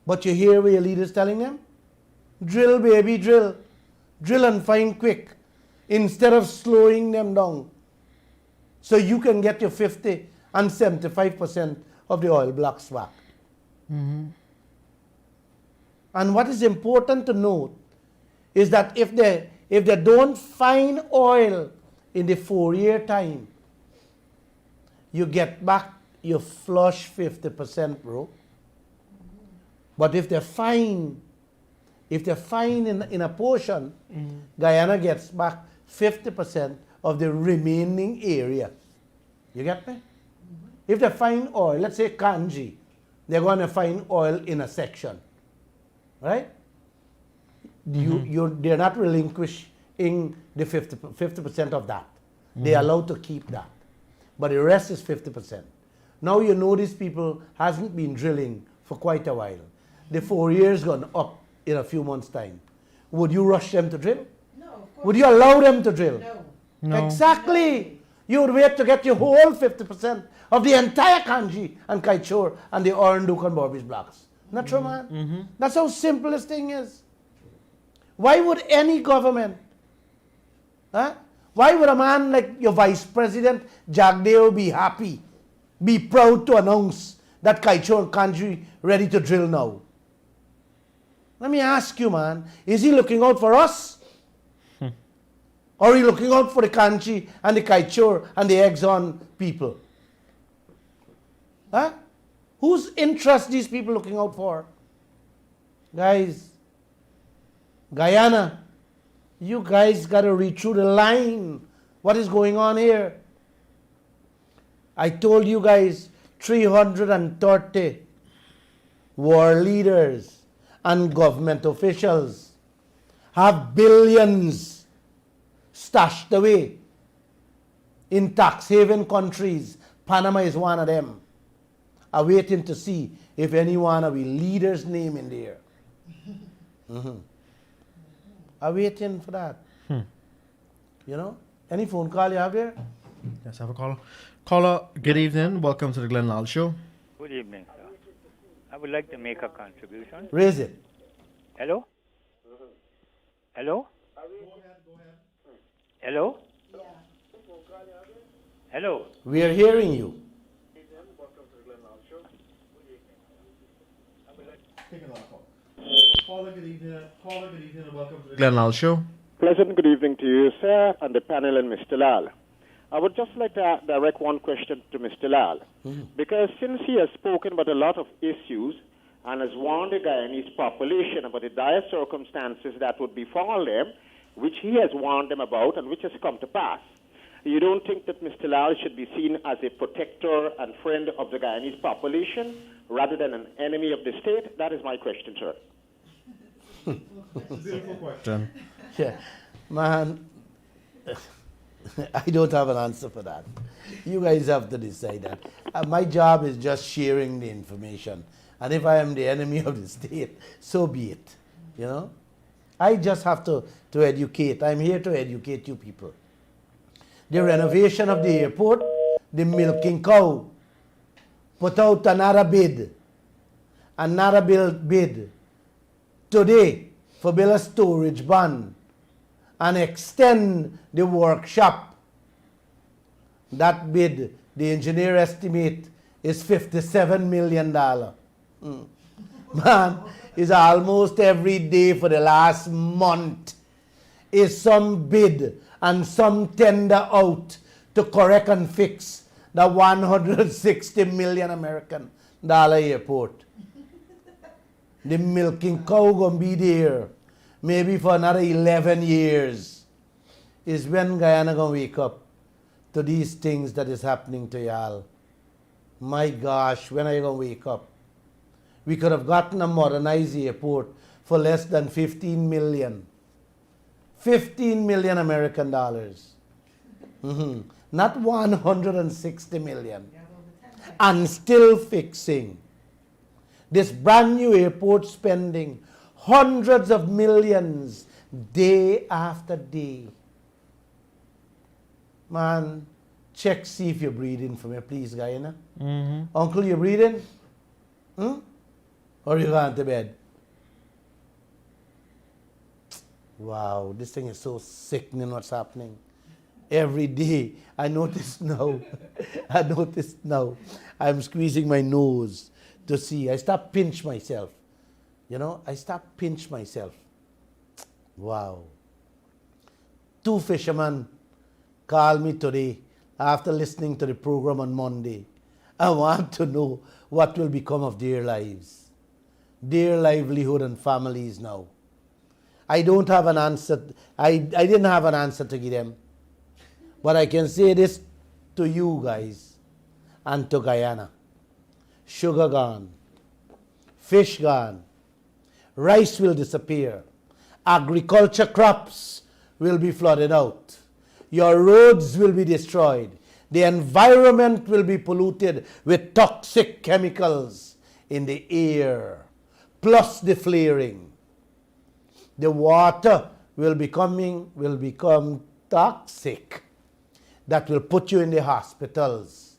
But you hear what your leaders telling them? Drill, baby, drill. Drill and find quick, instead of slowing them down. So you can get your 50 and 75% of the oil blocks back. And what is important to note is that if they don't find oil in the 4 year time, you get back your flush 50%, bro. But if they find in a portion, Guyana gets back 50% of the remaining area. You get me? If they find oil, let's say Kanji, they're going to find oil in a section, right? They're not relinquishing the 50% of that. They're allowed to keep that. But the rest is 50%. Now you know these people hasn't been drilling for quite a while. The 4 years gone up in a few months' time. Would you rush them to drill? No, of course. Would you allow them to drill? No. Exactly. You would wait to get your whole 50% of the entire Kanji and Kaieteur and the Ornduk and Borbis blocks. Not true, man? That's how simple this thing is. Why would any government, why would a man like your Vice President, Jagdeo, be happy, be proud to announce that Kaieteur and Kanji ready to drill now? Let me ask you, man, is he looking out for us? Or are he looking out for the Kanchi and the Kaieteur and the Exxon people? Huh? Whose interest these people looking out for? Guys, Guyana, you guys got to read through the line. What is going on here? I told you guys 330 war leaders and government officials have billions stashed away in tax haven countries. Panama is one of them. I'm waiting to see if any one of the leaders' name in there. I'm waiting for that. You know? Any phone call you have there? Yes, I have a caller. Caller, good evening. Welcome to the Glenn Lall Show. Good evening, sir. I would like to make a contribution. Raise it. Hello? Hello? Hello? Hello? We are hearing you. Caller, good evening. And welcome to the Glenn Lall Show. Pleasant good evening to you, sir, and the panel and Mr. Lall. I would just like to direct one question to Mr. Lall. Because since he has spoken about a lot of issues and has warned the Guyanese population about the dire circumstances that would befall them, which he has warned them about and which has come to pass, you don't think that Mr. Lall should be seen as a protector and friend of the Guyanese population rather than an enemy of the state? That is my question, sir. Beautiful question. Yeah. Man, I don't have an answer for that. You guys have to decide that. My job is just sharing the information. And if I am the enemy of the state, so be it. You know? I just have to educate. I'm here to educate you people. The renovation of the airport, the milking cow, put out another bid today for build a storage barn and extend the workshop. That bid, the engineer estimate, is $57 million. Man, it's almost every day for the last month is some bid and some tender out to correct and fix the $160 million American dollar airport. The milking cow gonna be there maybe for another 11 years. Is when Guyana gonna wake up to these things that is happening to y'all. My gosh, when are you gonna wake up? We could have gotten a modernized airport for less than 15 million. 15 million American dollars. Not 160 million. And still fixing. This brand new airport spending hundreds of millions day after day. Man, check, see if you're breathing for me, please, Guyana. Uncle, you breathing? Or you going to bed? Wow, this thing is so sickening what's happening. Every day, I notice now, I'm squeezing my nose to see. I start pinch myself. You know, I start pinch myself. Wow. 2 fishermen called me today after listening to the program on Monday. I want to know what will become of their lives, their livelihood and families now. I don't have an answer. I didn't have an answer to give them. But I can say this to you guys and to Guyana. Sugar gone. Fish gone. Rice will disappear. Agriculture crops will be flooded out. Your roads will be destroyed. The environment will be polluted with toxic chemicals in the air, plus the flaring. The water will become toxic. That will put you in the hospitals.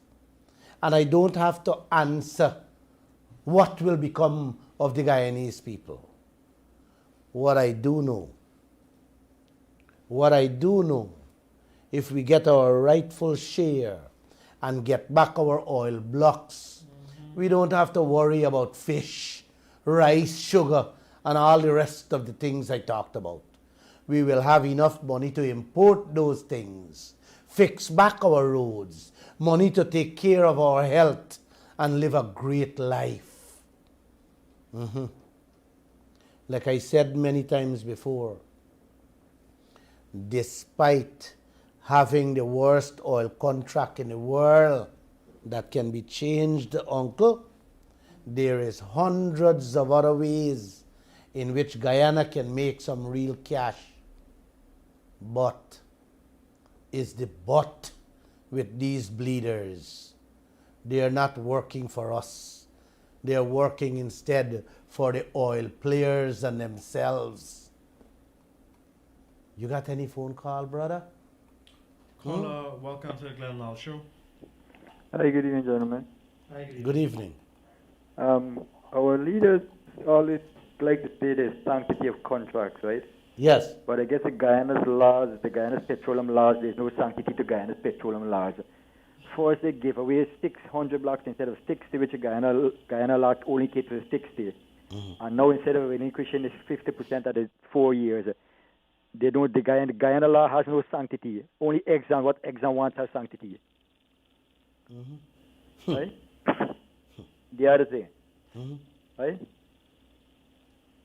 And I don't have to answer what will become of the Guyanese people. What I do know, if we get our rightful share and get back our oil blocks, we don't have to worry about fish, rice, sugar, and all the rest of the things I talked about. We will have enough money to import those things, fix back our roads, money to take care of our health, and live a great life. Like I said many times before, despite having the worst oil contract in the world that can be changed, uncle, there is hundreds of other ways in which Guyana can make some real cash. But is the but with these bleeders? They are not working for us. They are working instead for the oil players and themselves. You got any phone call, brother? Caller, welcome to the Glenn Lall Show. Hi, good evening, gentlemen. Hi, Good evening. Our leaders always like to say the sanctity of contracts, right? Yes. But I guess the Guyana's laws, the Guyana's petroleum laws, there's no sanctity to Guyana's petroleum laws. First, they gave away 600 blocks instead of 60, which Guyana law only catered to 60. And now instead of relinquishing, it's 50% at the 4 years. They don't. The Guyana law has no sanctity. Only Exxon, what Exxon wants, has sanctity. Right? The other thing, right?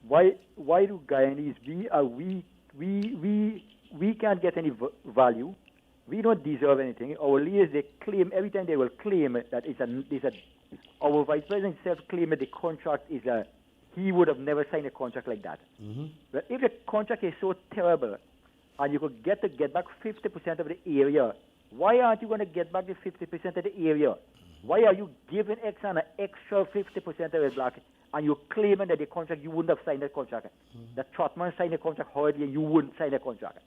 Why do Guyanese we can't get any value? We don't deserve anything. Our leaders, they claim every time they will claim that our vice president himself claimed that the contract is he would have never signed a contract like that. But if the contract is so terrible and you could get back 50% of the area, why aren't you going to get back the 50% of the area? Why are you giving Exxon an extra 50% of the block and you're claiming that the contract, you wouldn't have signed the contract? That Trotman signed the contract hardly and you wouldn't sign the contract.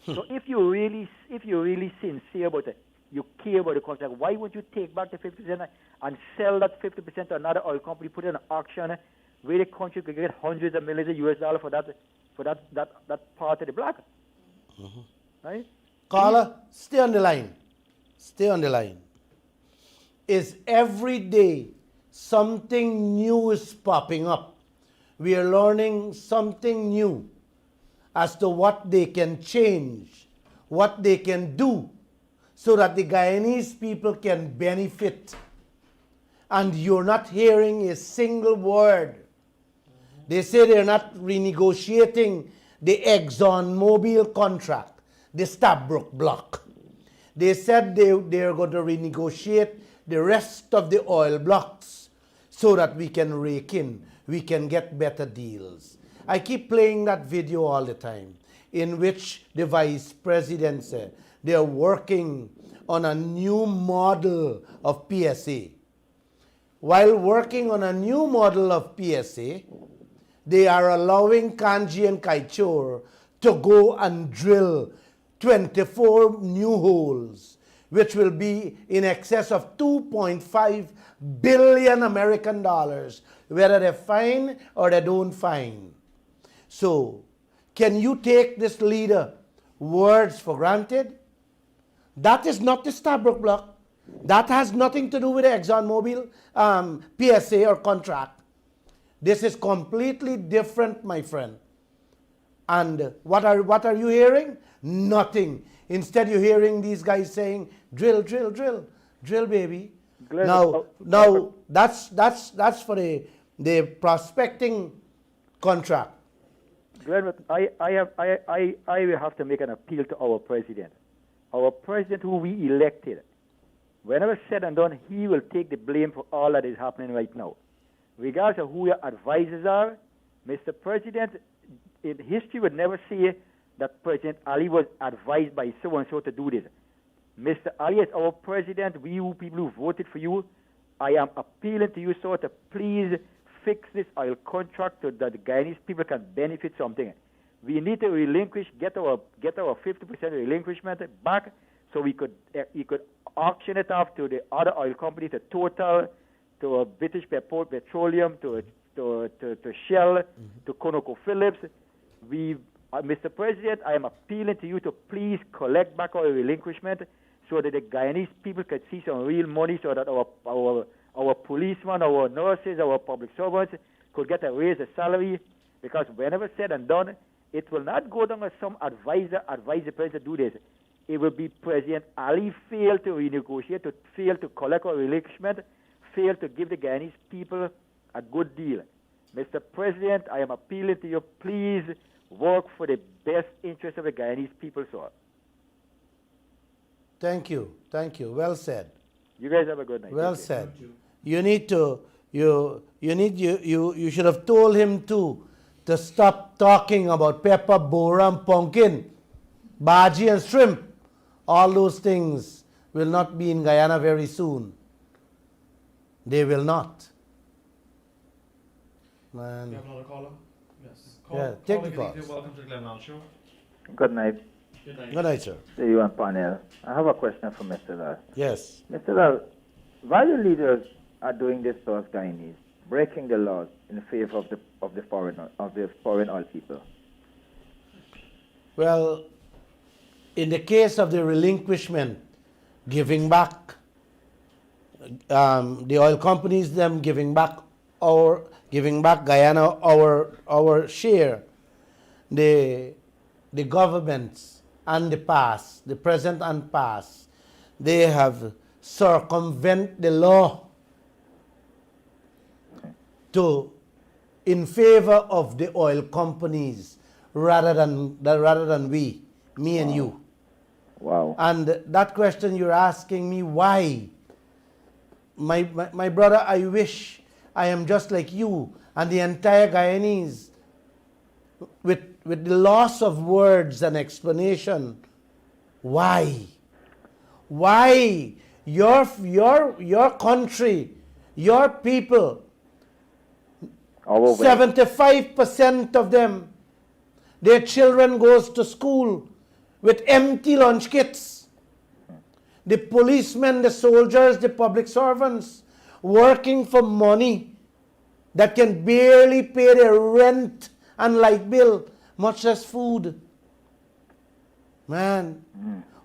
So if you're really sincere about it, you care about the contract, why would you take back the 50% and sell that 50% to another oil company, put it in an auction where the country could get hundreds of millions of US dollars for that part of the block? Right? Caller, stay on the line. Stay on the line. Is every day something new is popping up. We are learning something new as to what they can change, what they can do, so that the Guyanese people can benefit. And you're not hearing a single word. They say they're not renegotiating the ExxonMobil contract, the Stabroek block. They said they're going to renegotiate the rest of the oil blocks so that we can rake in, we can get better deals. I keep playing that video all the time in which the vice president said they're working on a new model of PSA. While working on a new model of PSA, they are allowing Kanji and Kaieteur to go and drill 24 new holes, which will be in excess of 2.5 billion American dollars, whether they find or they don't find. So, can you take this leader words for granted? That is not the Stabroek block. That has nothing to do with the ExxonMobil PSA or contract. This is completely different, my friend. And what are you hearing? Nothing. Instead, you're hearing these guys saying, drill, drill, drill, drill, baby. Glenn, Now that's for the prospecting contract. Glenn, I will have to make an appeal to our president. Our president who we elected. Whenever said and done, he will take the blame for all that is happening right now. Regardless of who your advisors are, Mr. President, in history would never say that President Ali was advised by so-and-so to do this. Mr. Ali is our president. We people who voted for you, I am appealing to you, sir, to please fix this oil contract so that the Guyanese people can benefit something. We need to relinquish, get our 50% relinquishment back, so we could auction it off to the other oil companies, to Total, to British Petroleum, to Shell, to ConocoPhillips. Mr. President, I am appealing to you to please collect back our relinquishment so that the Guyanese people could see some real money, so that our policemen, our nurses, our public servants could get a raise of salary, Because whenever said and done, it will not go down as some advisor advise the president to do this. It will be President Ali failed to renegotiate, to fail to collect our relinquishment, fail to give the Guyanese people a good deal. Mr. President, I am appealing to you, please work for the best interest of the Guyanese people, sir. Thank you. Well said. You guys have a good night. Well Take care. said. You need to, you should have told him to stop talking about pepper, boram, pumpkin, bhaji and shrimp. All those things will not be in Guyana very soon. They will not. Man. You have another caller? Yes. Yeah, take the calls. Welcome to the Glenn Lall Show. Good night. Good night. Good night, sir. See you on panel. I have a question for Mr. Lall. Yes. Mr. Lall, why the leaders are doing this to us Guyanese, breaking the laws in favor of the foreign oil people? Well, in the case of the relinquishment, giving back, the oil companies, them giving back Guyana our share, the governments and the past, the present and past, they have circumvent the law in favor of the oil companies rather than me and you. Wow. And that question you're asking me, why? My brother, I wish I am just like you and the entire Guyanese with the loss of words and explanation. Why? Why? Your country, your people, 75% of them, their children goes to school with empty lunch kits. The policemen, the soldiers, the public servants working for money that can barely pay their rent and light bill, much less food. Man,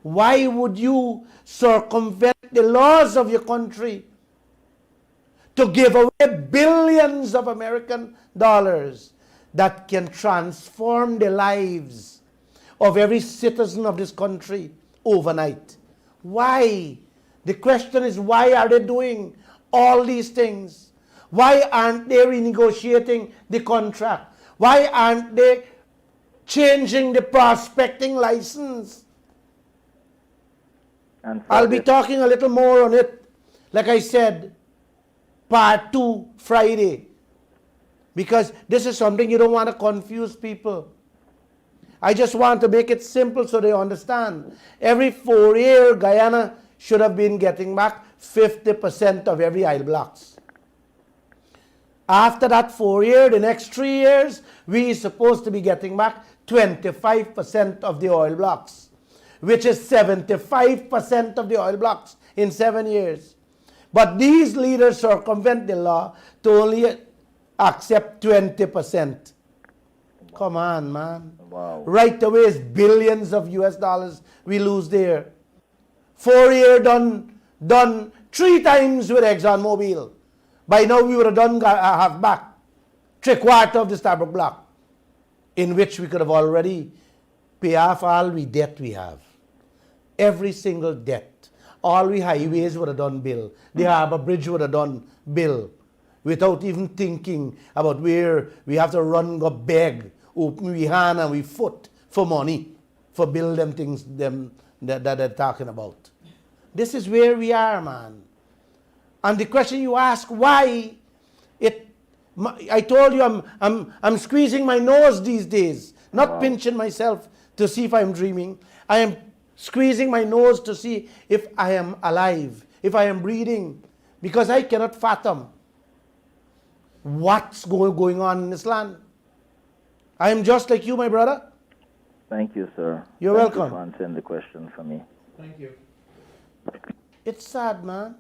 why would you circumvent the laws of your country to give away billions of American dollars that can transform the lives of every citizen of this country overnight? Why? The question is, why are they doing all these things? Why aren't they renegotiating the contract? Why aren't they changing the prospecting license? I'll be talking a little more on it, like I said, part 2 Friday, because this is something you don't want to confuse people. I just want to make it simple so they understand. Every 4 years, Guyana should have been getting back 50% of every oil blocks. After that 4 years, the next 3 years, we are supposed to be getting back 25% of the oil blocks, which is 75% of the oil blocks in 7 years. But these leaders circumvent the law to only accept 20%. Come on, man. Wow. Right away is billions of US dollars we lose there. 4 year done 3 times with ExxonMobil. By now we would have done half back, 3/4 of the Starbuck block, in which we could have already paid off all the debt we have. Every single debt. All the highways would have done bill. The harbor bridge would have done bill, without even thinking about where we have to run, go beg, open we hand and we foot for money, for build them things that they're talking about. This is where we are, man. And the question you ask, why? I told you I'm squeezing my nose these days, not pinching myself to see if I'm dreaming. I am squeezing my nose to see if I am alive, if I am breathing, because I cannot fathom what's going on in this land. I am just like you, my brother. Thank you, sir. You're Thank welcome. you for answering the question for me. Thank you. It's sad, man.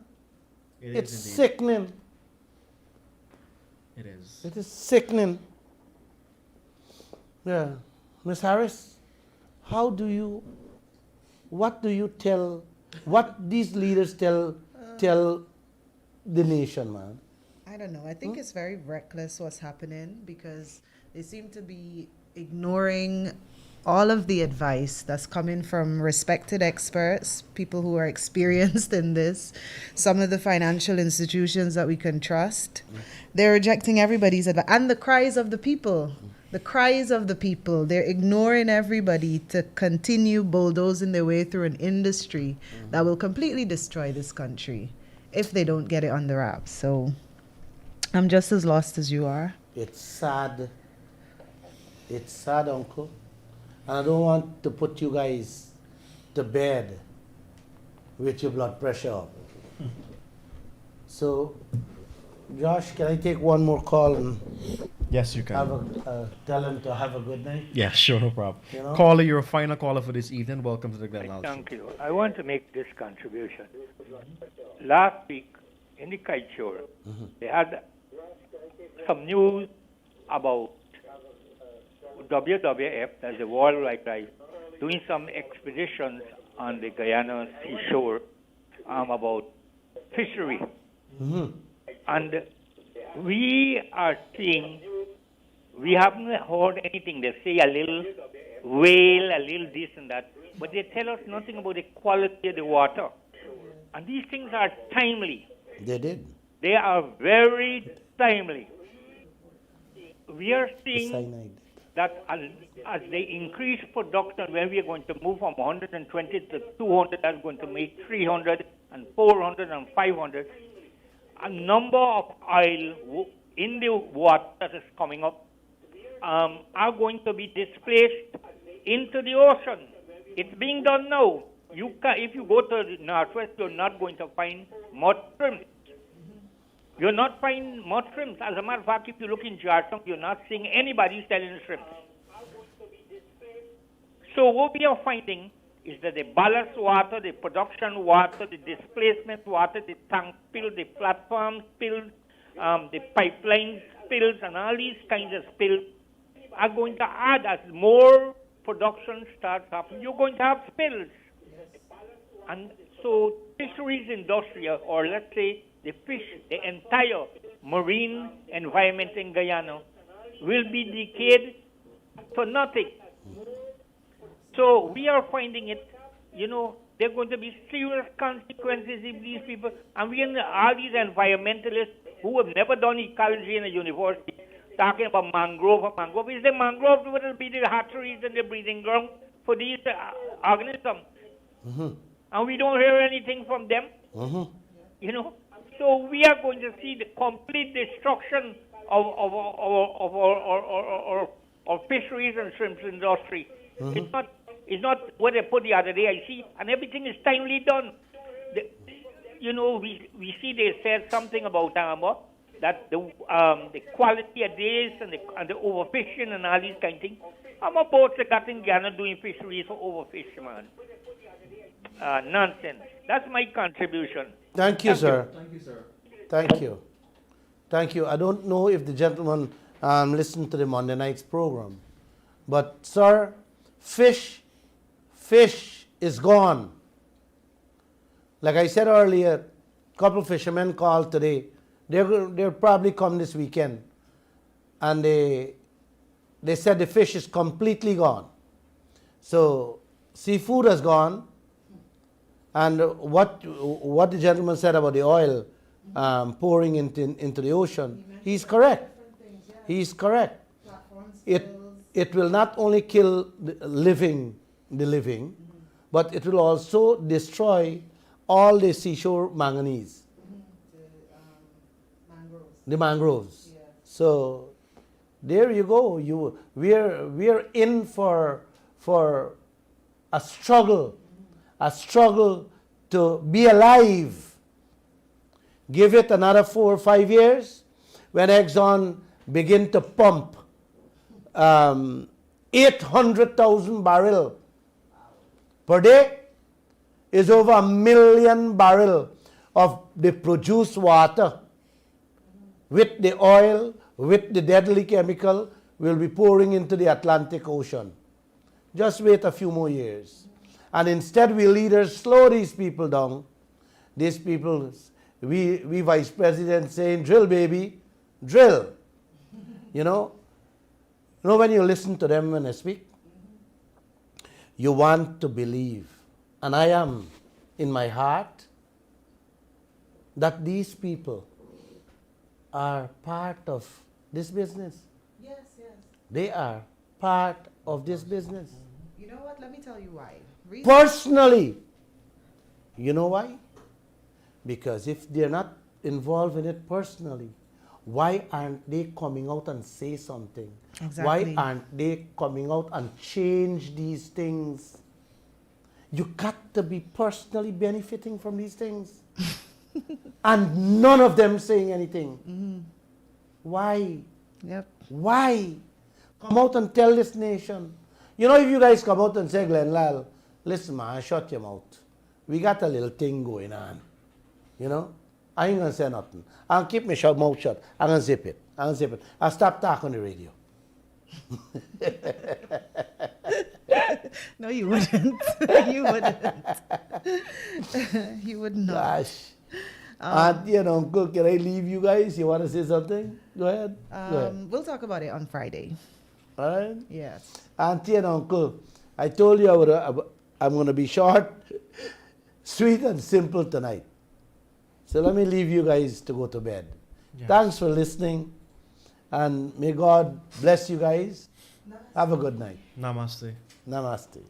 It It's is indeed. sickening. It is. It is sickening. Yeah. Miss Harris, what do you tell, what these leaders tell the nation, man? I don't know. I think it's very reckless what's happening because They seem to be ignoring all of the advice that's coming from respected experts, people who are experienced in this, some of the financial institutions that we can trust. They're rejecting everybody's advice. And the cries of the people. The cries of the people. They're ignoring everybody to continue bulldozing their way through an industry that will completely destroy this country if they don't get it on the wraps. So I'm just as lost as you are. It's sad. It's sad, Uncle. And I don't want to put you guys to bed with your blood pressure up. So, Josh, can I take one more call and Yes, you can. tell him to have a good night? Yeah, sure, no problem. You know? Caller, you're a final caller for this evening. Welcome to the Glen Lall Show. Thank you. I want to make this contribution. Last week in the Kaieteur, they had some news about WWF, that's the World Wildlife, doing some expeditions on the Guyana seashore about fishery. And we are seeing, we haven't heard anything. They say a little whale, a little this and that, but they tell us nothing about the quality of the water. And these things are timely. They did. They are very timely. We are The seeing cyanide. that as they increase production, when we are going to move from 120 to 200, that's going to make 300 and 400 and 500. A number of oil in the water that is coming up are going to be displaced into the ocean. It's being done now. If you go to the northwest, you're not going to find mud shrimps. You're not finding mud shrimps. As a matter of fact, if you look in Georgetown, you're not seeing anybody selling shrimps. So what we are finding is that the ballast water, the production water, the displacement water, the tank spill, the platform spill, the pipeline spills, and all these kinds of spills are going to add as more production starts happening. You're going to have spills. And so fisheries industry, or let's say the entire marine environment in Guyana will be decayed for nothing. So we are finding it, there are going to be serious consequences if these people, and all these environmentalists who have never done ecology in a university, talking about mangrove. Mangrove is the mangrove will be the hatcheries and the breeding ground for these organisms. And we don't hear anything from them. So we are going to see the complete destruction of fisheries and shrimps industry. It's not what they put the other day. I see, and everything is timely done. We see they said something about that the quality of this and the overfishing and all these kind of things. How about boats that got in Guyana doing fisheries for overfish, man? Nonsense. That's my contribution. Thank you, sir. Thank you. Thank you. I don't know if the gentleman listened to the Monday night's program, but sir, fish is gone. Like I said earlier, a couple of fishermen called today. They'll probably come this weekend, and they said the fish is completely gone. So seafood has gone. And what the gentleman said about the oil pouring into the ocean, he's correct. He's correct. It will not only kill the living, but it will also destroy all the seashore manganese, the mangroves. So there you go. We're in for a struggle. A struggle to be alive. Give it another 4 or 5 years when Exxon begin to pump 800,000 barrels per day is over 1 million barrels of the produced water with the oil, with the deadly chemical will be pouring into the Atlantic Ocean. Just wait a few more years. And instead, we leaders slow these people down. These people, we vice president saying, drill, baby, drill. You know, when you listen to them when they speak, you want to believe. And I am, in my heart, that these people are part of this business. Yes, yes. They are part of this business. You know what? Let me tell you why. Personally. You know why? Because if they're not involved in it personally, why aren't they coming out and say something? Exactly. Why aren't they coming out and change these things? You got to be personally benefiting from these things. And none of them saying anything. Why? Yep. Why? Come out and tell this nation. You know, if you guys come out and say, Glenn Lall, listen, man, shut your mouth. We got a little thing going on. You know? I ain't going to say nothing. I'll keep my mouth shut. I'm going to zip it. I'll stop talking on the radio. No, you wouldn't. You wouldn't. You would not. Gosh. Auntie and Uncle, can I leave you guys? You want to say something? Go ahead. Go ahead. We'll talk about it on Friday. All right? Yes. Auntie and Uncle, I told you I'm going to be short, sweet, and simple tonight. So let me leave you guys to go to bed. Yes. Thanks for listening, and may God bless you guys. Have a good night. Namaste. Namaste.